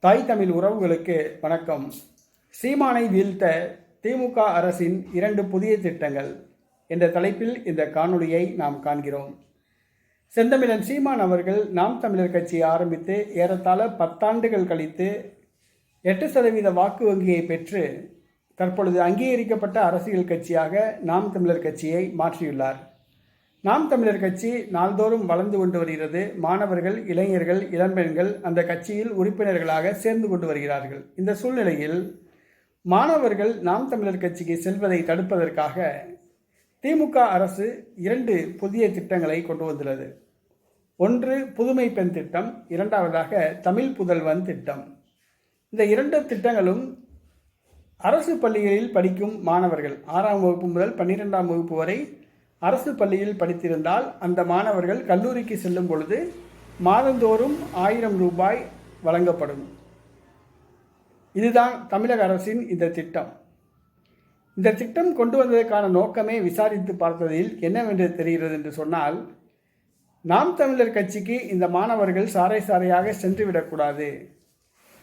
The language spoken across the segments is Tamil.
தாய் தமிழ் உறவுகளுக்கு வணக்கம். சீமானை வீழ்த்த திமுக அரசின் 2 புதிய திட்டங்கள் என்ற தலைப்பில் இந்த காணொளியை நாம் காண்கிறோம். செந்தமிழன் சீமான் அவர்கள் நாம் தமிழர் கட்சியை ஆரம்பித்து ஏறத்தாழ 10 ஆண்டுகள் கழித்து 8% வாக்கு வங்கியை பெற்று தற்பொழுது அங்கீகரிக்கப்பட்ட அரசியல் கட்சியாக நாம் தமிழர் கட்சியை மாற்றியுள்ளார். நாம் தமிழர் கட்சி நாள்தோறும் வளர்ந்து கொண்டு வருகிறது. மாணவர்கள், இளைஞர்கள், இளம்பெண்கள் அந்த கட்சியில் உறுப்பினர்களாக சேர்ந்து கொண்டு வருகிறார்கள். இந்த சூழ்நிலையில் மாணவர்கள் நாம் தமிழர் கட்சிக்கு செல்வதை தடுப்பதற்காக திமுக அரசு 2 புதிய திட்டங்களை கொண்டு வந்துள்ளது. ஒன்று புதுமை பெண் திட்டம், இரண்டாவதாக தமிழ் புதல்வன் திட்டம். இந்த 2 திட்டங்களும் அரசு பள்ளிகளில் படிக்கும் மாணவர்கள் 6ஆம் வகுப்பு முதல் 12ஆம் வகுப்பு வரை அரசு பள்ளியில் படித்திருந்தால் அந்த மாணவர்கள் கல்லூரிக்கு செல்லும் பொழுது மாதந்தோறும் 1000 ரூபாய் வழங்கப்படும். இதுதான் தமிழக அரசின் இந்த திட்டம். இந்த திட்டம் கொண்டு வந்ததற்கான நோக்கமே விசாரித்து பார்த்ததில் என்னவென்று தெரிகிறது என்று சொன்னால், நாம் தமிழர் கட்சிக்கு இந்த மாணவர்கள் சாறை சாறையாக சென்றுவிடக்கூடாது,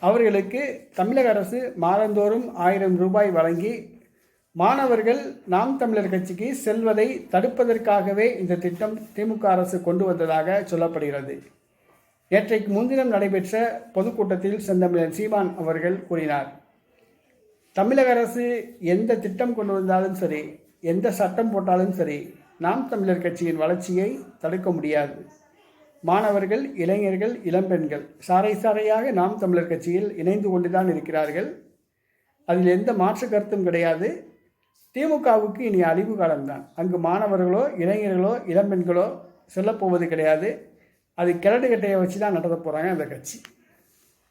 அவர்களுக்கு தமிழக அரசு மாதந்தோறும் 1000 ரூபாய் வழங்கி மாணவர்கள் நாம் தமிழர் கட்சிக்கு செல்வதை தடுப்பதற்காகவே இந்த திட்டம் திமுக அரசு கொண்டு வந்ததாக சொல்லப்படுகிறது. நேற்றைக்கு முன்தினம் நடைபெற்ற பொதுக்கூட்டத்தில் செந்தமிழன் சீமான் அவர்கள் கூறினார், தமிழக அரசு எந்த திட்டம் கொண்டு வந்தாலும் சரி, எந்த சட்டம் போட்டாலும் சரி, நாம் தமிழர் கட்சியின் வளர்ச்சியை தடுக்க முடியாது. மாணவர்கள், இளைஞர்கள், இளம்பெண்கள் சாறை சாறையாக நாம் தமிழர் கட்சியில் இணைந்து கொண்டுதான் இருக்கிறார்கள். அதில் எந்த மாற்று கருத்தும் கிடையாது. திமுகவுக்கு இனி அழிவு காலம்தான். அங்கு மாணவர்களோ, இளைஞர்களோ, இளம்பெண்களோ செல்லப்போவது கிடையாது. அது கிழடு கட்டையை வச்சு தான் நடத்த போகிறாங்க அந்த கட்சி.